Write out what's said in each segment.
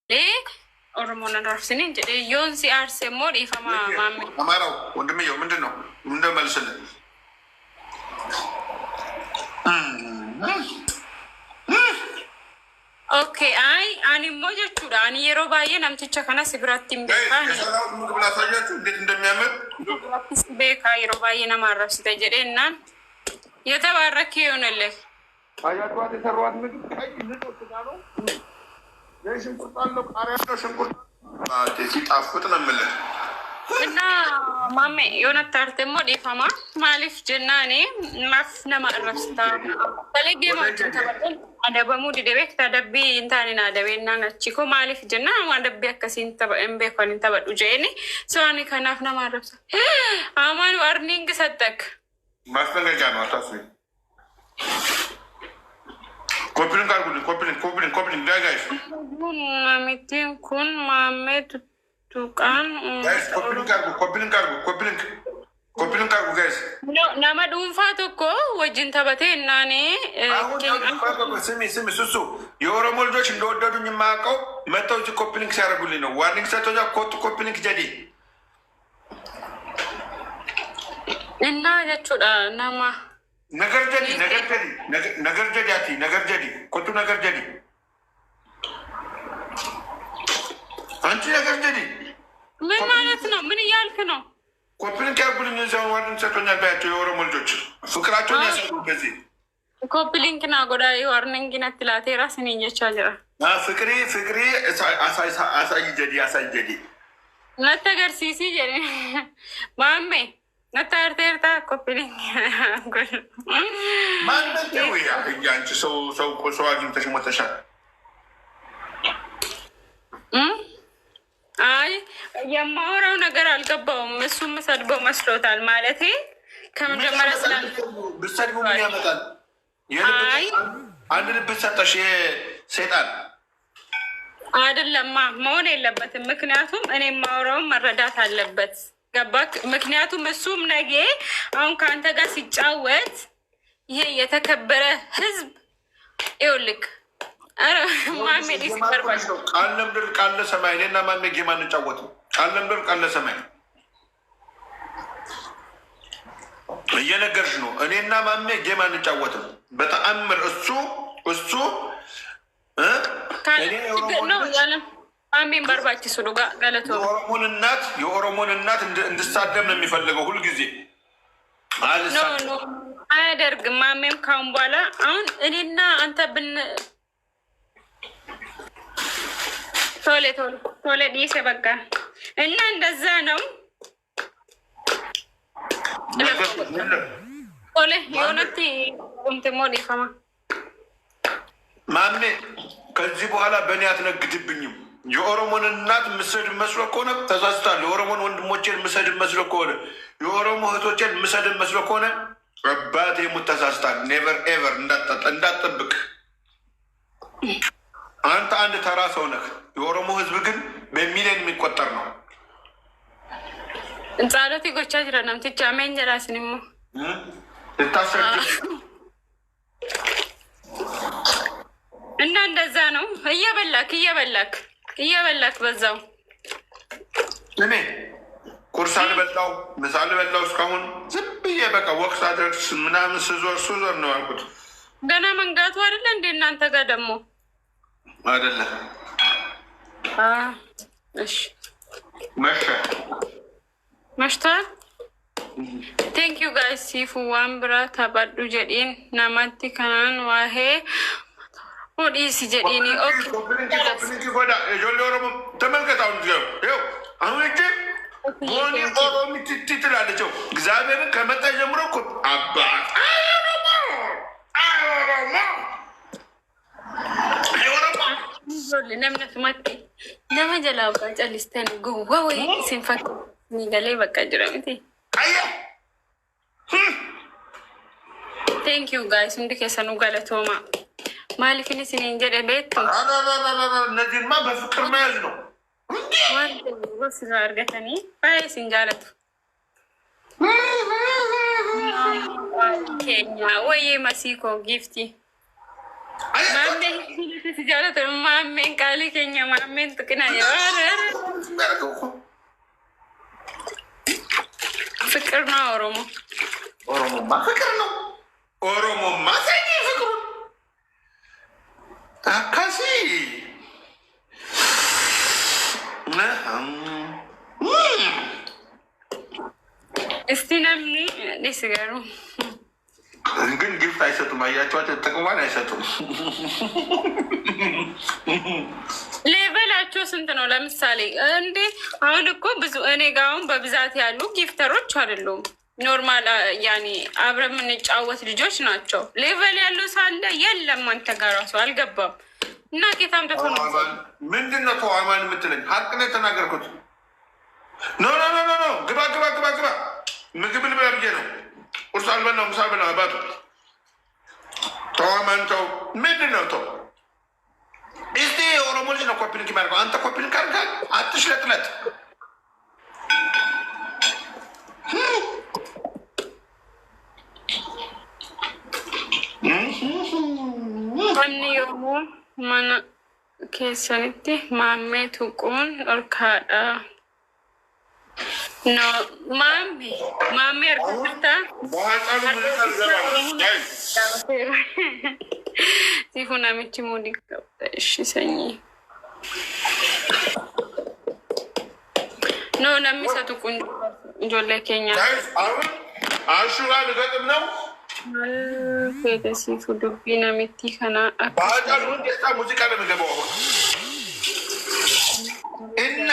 ኦሮሞን አራፍስን እንጂ ዮንሲ አርሴ ሞድ ይፈማ ማሚ አማራው ወንድምየው ምንድነው እንደመልስልህ ኦኬ አይ አኒ ሞጀቹዳ አኒ የሮባዬ ናምትቻ ከና ሲብራት ምባኒ ምግብ ላሳያችሁ እንዴት እንደሚያምር ቤካ የሮባዬ ናማራፍ ሲተጀደና የተባረከ ይሆንልህ አያቷት የተሯት ምግብ ቀይ ንጹህ ስጋ ነው ሽንኩርት አለው ቃሪያ አለው ሽንኩርት ሲጣፍጥ ነው የምልህ እና ማሜ የሆነ ታርቴሞ ዲፋማ ማሊፍ ጀናኔ ማፍ ነማረፍስታ ተለጌ ማችን ተበደል አደበሙ ዲደቤክ ተደቢ እንታኒና አደቤና ነቺኮ ማሊፍ ጀና አደቢ አከሲን ተበእምቤ ኮን ተበዱ ጀኔ ሰዋኒ ከናፍ ነማረፍሳ አማኑ አርኒንግ ሰጠክ ማስጠንቀቂያ ነው አታስቢ ኮፒሊንግ አርጉልኝ ኮፒሊንግ ዳጋይስ ማሚቲን ኩን ማሜት ቱቃን ኮፒሊንግ አርጉ ጋይስ ናማ ዱንፋ ቶኮ ወጅን ተበቴ እናኔ ስሚ ሱሱ የኦሮሞ ልጆች እንደወደዱኝ የማያውቀው መጥተው እዚህ ኮፒሊንግ ሲያደርጉልኝ ነው ዋርኒንግ ሰጥቶኛ ኮቱ ኮፒሊንግ ጀዲ እና ጀቹዳ ናማ ነገር ጀዲ ኮቱ ነገር ጀዲ አንቺ ነገር ጀዲ ምን ማለት ነው? ምን እያልክ ነው? ኮፒሊንግ ያርጉልኝ እዚያውን ዋርኒንግ ሰጥቶኛል ባያቸው የኦሮሞ ልጆች ፍቅራቸውን ያሳዩ በዚህ ኮፒሊንግ ና ጎዳ ዋርኒንግ ነትላቴ ራስን እየቻልራ ፍቅሪ አሳይ ጀዲ ነተገርሲሲ ጀዲ ማሜ ነታርቴርታ ኮፒሊንግ ማንነው ያንቺ ሰው አግኝተሽ ሞተሻል አይ የማወራው ነገር አልገባውም እሱም ሰድበው መስሎታል ማለቴ ከመጀመሪያ ብትሰድቡ ምን ያመጣል አንድ ልብ ሰጠሽ ሰይጣን አይደለማ መሆን የለበትም ምክንያቱም እኔ የማወራውን መረዳት አለበት ገባክ ምክንያቱም እሱም ነገ አሁን ከአንተ ጋር ሲጫወት ይሄ የተከበረ ህዝብ ይኸውልህ ማሜ ቃል ለምድር ቃል ለሰማይ እኔና ማሜ ጌማ እንጫወት ቃል ለምድር ቃል ለሰማይ እየነገርሽ ነው እኔና ማሜ ጌማ እንጫወትም በተአምር እሱ ማሜን በርባች ሱሉ ጋር ገለቶ የኦሮሞን እናት እንድሳደብ ነው የሚፈልገው ሁልጊዜ አያደርግም ማሜም ካሁን በኋላ አሁን እኔና አንተ ብን ቶሌ ዲሴ በቃ እና እንደዛ ነው ቶሌ የሆነት ቁምትሞ ሊፈማ ማሜ ከዚህ በኋላ በእኔ አትነግድብኝም የኦሮሞን እናት ምሰድ መስሎ ከሆነ ተሳስታል የኦሮሞን ወንድሞቼን ምሰድ መስሎ ከሆነ የኦሮሞ እህቶቼን ምሰድ መስሎ ከሆነ አባቴ ሙት ተሳስታል ኔቨር ኤቨር እንዳትጠብቅ አንተ አንድ ተራ ሰው ነህ የኦሮሞ ህዝብ ግን በሚሊዮን የሚቆጠር ነው ጻሎት ጎቻ ጅራ ናምትቻ አሜን ጀራስንሞ ልታስረጅ እና እንደዛ ነው እየበላክ በዛው እኔ ቁርስ አልበላው ምሳ አልበላው እስካሁን ዝም ብዬ በቃ ወቅት አድረግስ ምናምን ስዞር ነው ያልኩት ገና መንጋቱ አይደለ እንዴ እናንተ ጋር ደግሞ አይደለ እሺ መሽቷል ቴንክ ዩ ጋይስ ሲፉ ዋንብራ ተባዱ ጀዲን ናማቲ ከናን ዋሄ ኦዲሲ ጀዲኒ ኦኬ ጎዳ የጆሌ ኦሮሞ ተመልከታው ይኸው አሁን እጅ ሆኒ ኦሮሚ ትላለችው እግዚአብሔርን ከመጣ ጀምሮ እኮ አባት ነምነት ማቲ ነመ ጀላውቃ ጨሊስተን ጉዋ ወይ ሲንፈት ሚገሌ በቃ ጅረምቲ ቴንክ ዩ ጋይስ እንዲ ከሰኑ ገለቶማ ማሊክኒ ሲኒን ጀደ ቤት እነዚህማ በፍቅር መያዝ ነው ስራ እርገተኒ ባይ ሲንጃለቱ ኬኛ ወይ መሲኮ ጊፍቲ ማሜን ቃሊ ኬኛ ማሜን ጥቅና ፍቅር ነው ኦሮሞ ኦሮሞማ ፍቅር ነው ኦሮሞማ ሰኝ ፍቅሩ አካሲ እስቲ ነምኒ ሊስገሩ ግን ጊፍት አይሰጡም። አያቸዋቸው ጥቅሟን አይሰጡም። ሌቨላቸው ስንት ነው? ለምሳሌ እንዴ አሁን እኮ ብዙ እኔ ጋ አሁን በብዛት ያሉ ጊፍተሮች አይደሉም። ኖርማል ያኔ አብረን የምንጫወት ልጆች ናቸው። ሌቨል ያለው ሳለ የለም። አንተ ጋር ራሱ አልገባም እና ጌታም ደቶ ምንድን ነው ተዋማን የምትለኝ? ሀቅ ነው የተናገርኩት። ኖ ኖ ኖ ኖ ግባ ግባ ግባ ግባ ምግብ ልብላ ብዬ ነው። ቁርስ አልበላው ምሳ በላ አባቱ ተዋማን ተው። ምንድን ነው ተው? እስቲ የኦሮሞ ልጅ ነው ኮፒሊንክ የሚያደርገው። አንተ ኮፒሊንክ አድርጋል። አትሽለጥለጥ። ዮሞ ማና ኬሰኒቲ ማሜ ቱቁን ኦልካዳ ኖ ማሜ እርታ ሲሁን አሚቺ ሙዲ እሺ ሰኝ ኖ ለሚሰጡ ቁንጆ ኬኛ አሹራ ልገጥም ነው ፌደሲቱ ዱቢ ነሚቲ ከና ባህጫሉ እንዴታ ሙዚቃ ለምገባው እና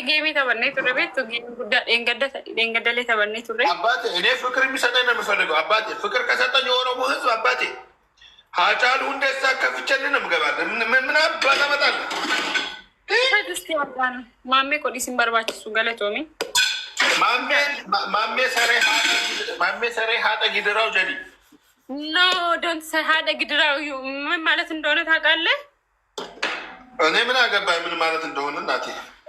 ጌሚ ተበነ ቱረ ቤት ጌሚ ጉዳ ደንገደሌ ተበነ ቱረ አባቴ እኔ ፍቅር የሚሰጠኝ ነው የምፈልገው። አባቴ ፍቅር ከሰጠኝ የኦሮሞ ህዝብ አባቴ ሀጫሉ እንደዛ ከፍቼልን ነው የምገባለን። ምን አባ ታመጣለህ? ማሜ ቆዲሲን በርባችሱ ገለቶሚ ማሜ ሰሬ ሀጠ ጊድራው ጀዲ ኖ ዶንት ሰ ሀጠ ጊድራው ምን ማለት እንደሆነ ታውቃለህ? እኔ ምን አገባኝ ምን ማለት እንደሆነ። እናቴ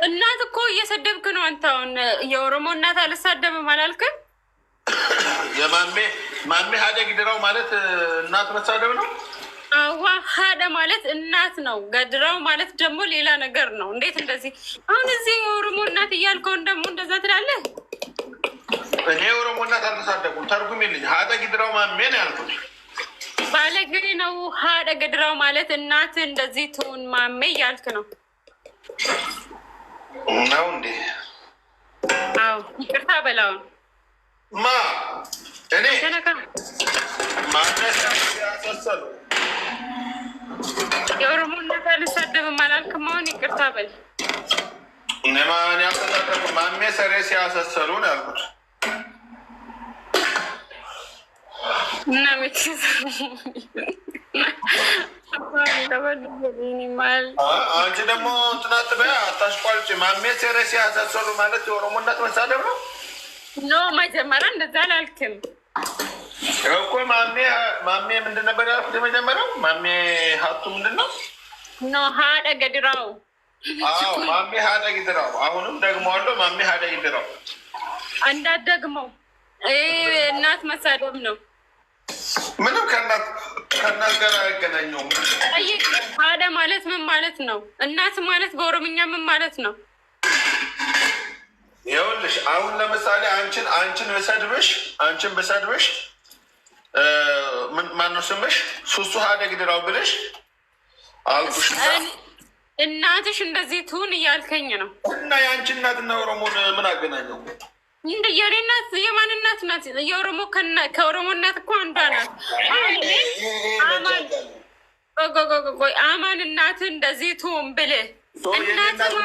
እናት እኮ እየሰደብክ ነው አንተ። አሁን የኦሮሞ እናት አልሳደብም አላልክም? ማሜ ሀደ ጊድራው ማለት እናት መሳደብ ነው? አዋ ሀደ ማለት እናት ነው። ገድራው ማለት ደግሞ ሌላ ነገር ነው። እንዴት እንደዚህ አሁን እዚህ የኦሮሞ እናት እያልከውን ደግሞ እንደዛ ትላለህ? እኔ የኦሮሞ እናት አልተሳደብኩም። ተርጉም የለኝ። ሀደ ጊድራው ማሜ ነው ያልኩት። ባለግሪ ነው። ሀደ ገድራው ማለት እናት እንደዚህ ትሁን ማሜ እያልክ ነው ነው እንዴ? አዎ ይቅርታ በላውን እኔ ያሳሰሉ የኦሮሞ እናት አልሳደብም አላልክም? አሁን ይቅርታ በል። ማን ያሳሰሉ? ማሜ ሰሬ ሲያሳሰሉ ነው ያልኩት። እና አንቺ ደግሞ ትናንት በያ አታሽቋልጭ። ማሜ ሰሬ ሲያሳሰሉ ማለት የኦሮሞ እናት መሳደብ ነው? ኖ መጀመሪያ እንደዛ አላልክም እኮ። ማሜ ምንድን ነበር ያልኩት? የመጀመሪያው ማሜ ሀቱ ምንድን ነው? ኖ ሀደ ገድራው። አዎ ማሜ ሀደ ጊድራው። አሁንም ደግሞ አለው ማሜ ሀደ ጊድራው። እንዳትደግመው፣ እናት መሳደብ ነው። ምንም ከእናት ጋር አይገናኘውም። ሀደ ማለት ምን ማለት ነው? እናት ማለት በኦሮምኛ ምን ማለት ነው? ይኸውልሽ አሁን ለምሳሌ አንቺን ብሰድብሽ ማነው ስምሽ? ሱሱ ሀደ ጊድራው ብለሽ አልኩሽ። እናትሽ እንደዚህ ትሁን እያልከኝ ነው። እና የአንቺ እናትና ኦሮሞን ምን አገናኘው? እንደ የኔ እናት የማን እናት ናት? የኦሮሞ ከኦሮሞ እናት እኮ አንዷ ናት። አማን እናት እንደዚህ ትሁን ብልህ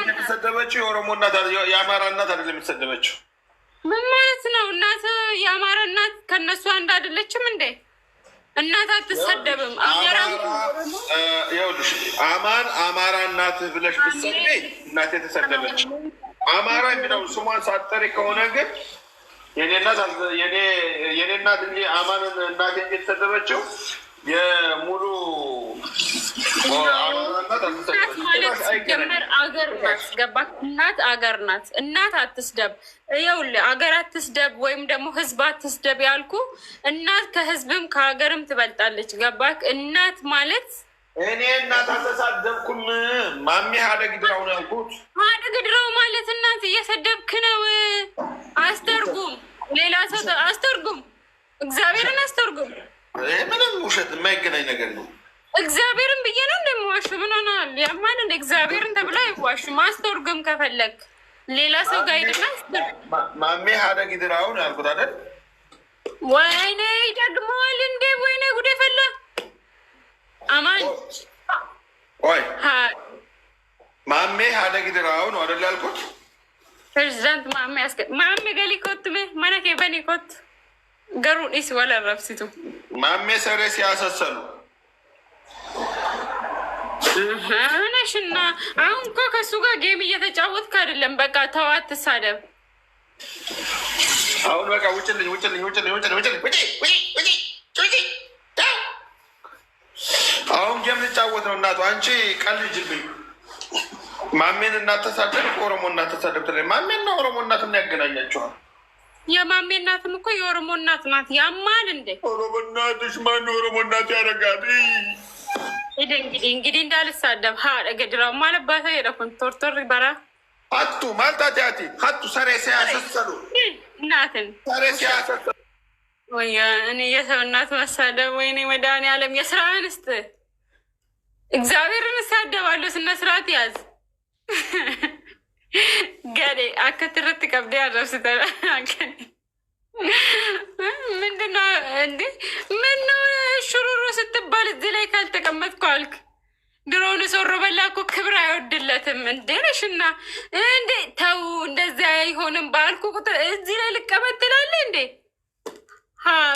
የተሰደበችው የኦሮሞ እናት የአማራ እናት አይደለም የተሰደበችው። ምን ማለት ነው? እናት የአማራ እናት ከነሱ አንድ አይደለችም እንዴ? እናት አትሰደብም። ይኸውልሽ አማራ እናት ብለሽ ብትሰደቢ እናት የተሰደበች አማራ የሚለው ስሟን ሳትጠሪ ከሆነ ግን የኔ እናት እንጂ አማንን እናት እንጂ የተሰደበችው የሙሉ ጀመር አገር ናት። ገባክ? እናት አገር ናት። እናት አትስደብ። ይኸውልህ አገር አትስደብ ወይም ደግሞ ህዝብ አትስደብ ያልኩ እናት ከህዝብም ከሀገርም ትበልጣለች። ገባክ? እናት ማለት እኔ እናት አልተሳደብኩም። ማሜ ሀደግ ድራው ነው ያልኩት። ሀደግ ድራው ማለት እናት እየሰደብክ ነው። አስተርጉም፣ ሌላ ሰው አስተርጉም፣ እግዚአብሔርን አስተርጉም። ምንም ውሸት የማይገናኝ ነገር ነው። እግዚአብሔርን ብዬ ነው እንደምዋሹ ምን ሆናል? ያማን እንደ እግዚአብሔርን ተብሎ አይዋሹ። ማስተርጉም ከፈለግ ሌላ ሰው ጋር ሄድና ማሜ ሀደግ ድራው ነው ያልኩት አይደል? ወይኔ ይደግመዋል እንዴ! ወይኔ ጉዴ ፈላ። አማን ወይ ማሜ ሀደግ ድራው ነው አይደል ያልኩት? ፕሬዚዳንት ማሜ ማሜ ገሊ ኮት መነኬ በኒ ኮት ገሩ ዲስ ወላ ረብሲቱ ማሜ ሰሬ ሲያሰሰሉ ነሽና አሁን እኮ ከእሱ ጋር ጌም እየተጫወትክ አይደለም። በቃ ተው አትሳደብ። አሁን በቃ ውጭልኝ። አሁን ጌም ልጫወት ነው። እናቱ አንቺ ቀልጅብኝ። ማሜን እናተሳደብ ኦሮሞ እናተሳደብ ትለ ማሜና ኦሮሞ እናት ያገናኛቸዋል። የማሜ እናትም እኮ የኦሮሞ እናት ናት። ያማል እንዴ ኦሮሞ እናትሽ ማን ኦሮሞ እናት ያደርጋል? እንግዲህ እንዳልሳደብ ገድራው ማለባታ የደኩን ቶርቶር በራ ሀቱ ማልታቲያቲ ሀቱ ሰሬ ሲያሰሰሉ እናትን ሰሬ ሲያሰሰሉ ወይ እኔ የሰው እናት መሳደብ ወይኔ መድኃኒዓለም የስራ አንስት እግዚአብሔርን እሳደባለሁ። ስነ ስርዓት ያዝ ገዴ አከትረት ቀብዴ ያደርስተ ምንድነው እንዴ? ምነው ሹሩሩ ስትባል እዚህ ላይ ካልተቀመጥኩ አልክ? ድሮውን ሶሮ በላ እኮ ክብር አይወድለትም እንዴ ነሽና እንዴ? ተው እንደዚያ አይሆንም ባልኩ ቁጥር እዚህ ላይ ልቀመጥ ትላለህ እንዴ?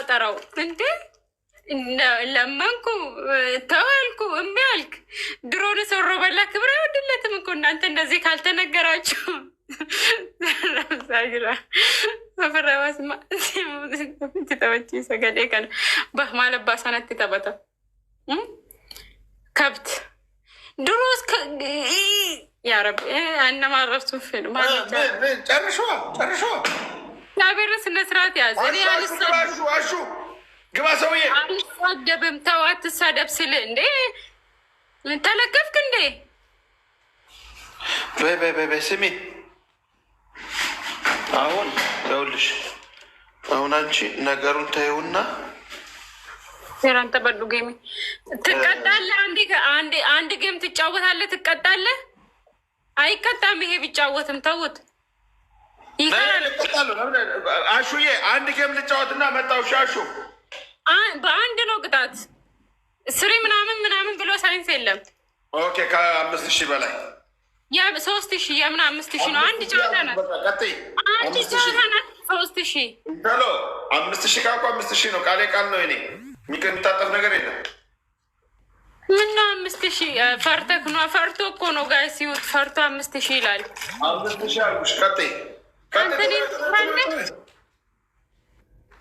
ጠራው እንዴ ለመንኩ ተዋልኩ እምቢ አልክ። ድሮውን ሶሮ በላ ክብር አይወድለትም እኮ እናንተ እንደዚህ ካልተነገራችሁ ፈረባስማ ተበች ሰገዴ ከ በማለባሳነት ተበተ ከብት ድሮስ ያረብ አነማረብቱ ፊልም ጨርሾ እግዚአብሔር ስነ ስርዓት ያዘ። አሹ ግባ ሰውዬ። አልሳደብም። ተው አትሳደብ ስል እንዴ ተለከፍክ እንዴ? በይ ስሚ፣ አሁን ይኸውልሽ፣ አሁን አንቺ ነገሩን ተይውና ሴራን ተበዱ ጌሚ ትቀጣለህ። አንድ ጌም ትጫወታለህ፣ ትቀጣለህ። አይቀጣም። ይሄ ቢጫወትም ተውት ይቀራል። አሹዬ አንድ ጌም ልጫወትና መጣው ሻሹ በአንድ ነው ቅጣት። ስሪ ምናምን ብሎ ሳይንስ የለም። ኦኬ ከ5000 በላይ 3000 የምን 5000 ነው? አንድ ጨዋታ ናት። አንድ ጨዋታ ናት 3000 ሎ 5000 ካልኩ 5000 ነው። ቃሌ ቃል ነው። እኔ የሚታጠፍ ነገር የለም። ምነው 5000 ፈርተክ ነው? ፈርቶ እኮ ነው ጋይ ሲውት ፈርቶ 5000 ይላል። 5000 አልኩሽ።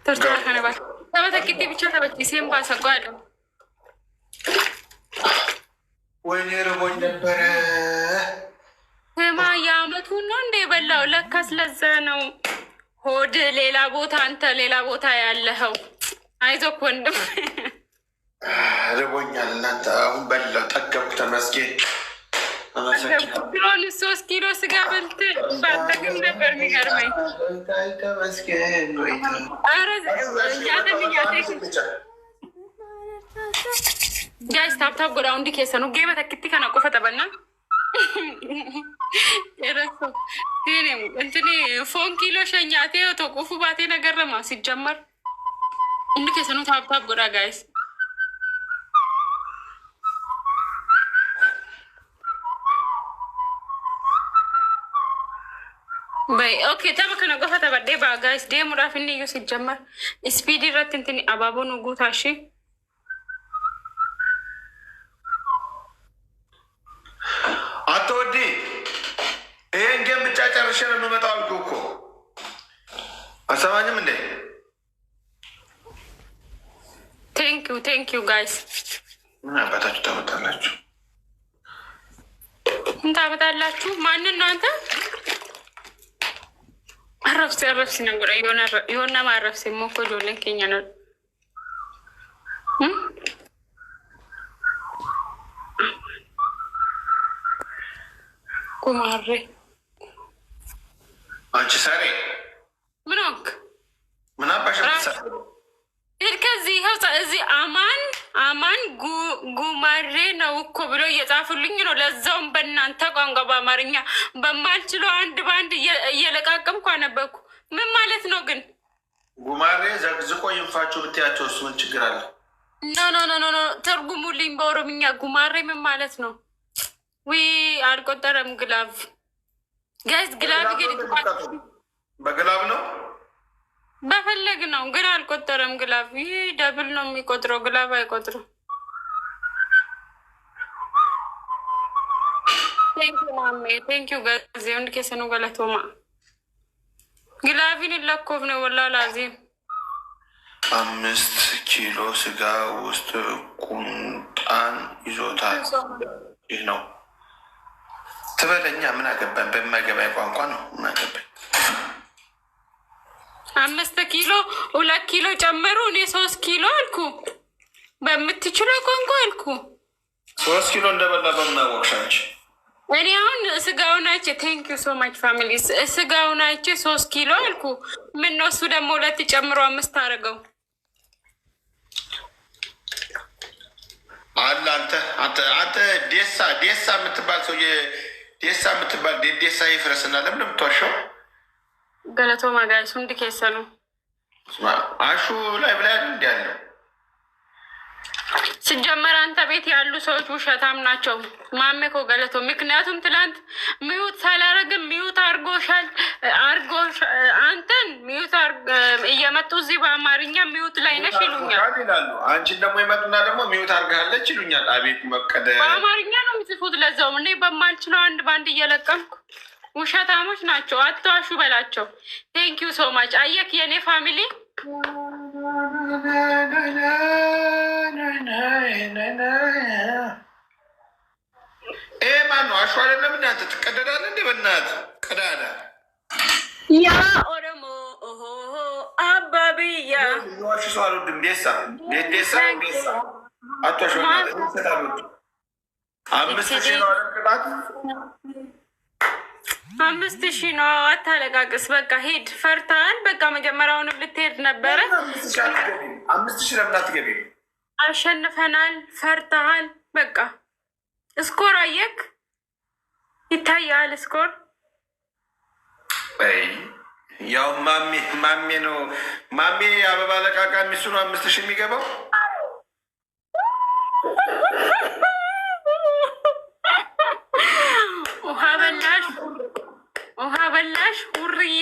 ተርተራ ከነባት ተበተኪቴ ብቻ ተበች ሴምባ ሰጓለሁ። ወይኔ ርቦኝ ነበረ። ስማ የአመቱን ነው እንደ የበላው ለካስ ለዛ ነው። ሆድ ሌላ ቦታ፣ አንተ ሌላ ቦታ ያለኸው። አይዞክ ወንድም። ርቦኛል እናንተ። አሁን በላው ጠገብኩ። ተመስገን። ድሮን 3 ኪሎ ስጋ በልት ባጠቅም ነበር የሚገርመኝ። ተመስገን። ጋይስ ታብታብ ጎዳ እንዲ ኬሰ ነው ጌመ ተክቲ ከና ቆፈ ጠበና ረሱ እንትኒ ፎን ኪሎ ሸኛቴ ተቆፉ ባቴ ነገር ለማ ሲጀመር እንዲ ኬሰ ነው ታብታብ ጎዳ ጋይስ። በይ ኦኬ ተበከነ ቆፈ ተበዴ ባ ጋይስ ዴሙ ራፍኒ ዩ ሲጀመር ስፒዲ ረት እንትኒ አባቦኑ ጉታሺ አትወዲ ይሄን ጌም ብቻ ጨርሼ ነው የምመጣው አልኩህ እኮ። አሰማኝም እንዴ? ቴንክ ዩ ጋይስ። ምን አባታችሁ ታመጣላችሁ? ምን ታመጣላችሁ? ማንን ነው አንተ? አረፍሲ ነገር የሆነ ማረፍሲ ሞኮ ጆለን ኬኛ ነው ጉማሬ አንቺ ሰሬ ምን ሆንክ? ምን አባሽ ሄድ ከዚህ ይኸው እዚህ አማን ጉማሬ ነው እኮ ብሎ እየጻፉልኝ ነው። ለዛውም በእናንተ ቋንቋ በአማርኛ በማልችለው አንድ በአንድ እየለቃቀምኩ አነበብኩ። ምን ማለት ነው ግን? ጉማሬ ዘቅዝቆ ይንፋችሁ ብትያቸው እሱ ምን ችግር አለ? ኖ ተርጉሙልኝ በኦሮምኛ። ጉማሬ ምን ማለት ነው? አልቆጠረም። ግላቭ ጋይዝ ግላቭ በግላብ ነው በፈለግ ነው ግን አልቆጠረም። ግላቭ ይህ ደብል ነው የሚቆጥረው፣ ግላቭ አይቆጥርም። ቴንኪው ማሜ ቴንኪው ገዜ ወንድ ኬሰኑ ገለቶማ ግላቪን ለኮፍ ነው ወላ ላዚም 5 ኪሎ ስጋ ውስጥ ቁንጣን ይዞታል። ይህ ነው ትበለኛ። ምን አገባን? በማገባይ ቋንቋ ነው። ምን አገባኝ? 5 ኪሎ 2 ኪሎ ጨመሩ። እኔ 3 ኪሎ አልኩ። በምትችለው ቋንቋ አልኩ። 3 ኪሎ እንደበላ በምናወቅሻች እኔ አሁን ስጋውን አይቼ ቴንክ ዩ ሶ ማች ፋሚሊ ስጋውን አይቼ 3 ኪሎ አልኩ። ምን ነው እሱ ደግሞ 2 ጨምሮ 5 አደረገው አለ። አንተ ዴሳ የምትባል ሰው ዴሳ የምትባል ዴሳ ይፍረስና ለምን የምትዋሻው? ገለቶ ማጋሱ እንዲከሰሉ አሹ ላይ ብላ እንዲ ያለው ሲጀመር አንተ ቤት ያሉ ሰዎች ውሸታም ናቸው። ማሜ እኮ ገለቶ ምክንያቱም ትላንት ሚዩት ሳላረግም ሚዩት አርጎሻል አንተን ሚዩት እየመጡ እዚህ በአማርኛ ሚዩት ላይ ነሽ ይሉኛል ይላሉ። አንቺን ደግሞ ይመጡና ደግሞ ሚዩት አርጋለች ይሉኛል። አቤት መቀደ በአማርኛ ነው የሚጽፉት። ለዛውም እኔ በማልችለው አንድ ባንድ እየለቀምኩ ውሸታሞች ናቸው። አትዋሹ በላቸው። ቴንክ ዩ ሶ ማች። አየክ የኔ ፋሚሊ ማን ነው? አሹ አይደለም እናንተ ትቀደዳለ እንዴ? በእናትህ ቀዳዳ ያ ኦሮሞ አባብያ ዋሽ ሰው አልወድም። ዴሳ አቶሽ 5,000 ነው ቅጣት 5,000 ነው። አታለቃቅስ። በቃ ሂድ። ፈርተሃል። በቃ መጀመሪያውንም ልትሄድ ነበረ። 5,000 ለምን አትገቢም? አሸንፈናል። ፈርተሃል። በቃ ስኮር አየክ፣ ይታያል ስኮር። ያው ማሜ ነው ማሜ አበባ ለቃቃ ሚሱ ነው 5,000 የሚገባው። ውሃ በላሽ ውርዬ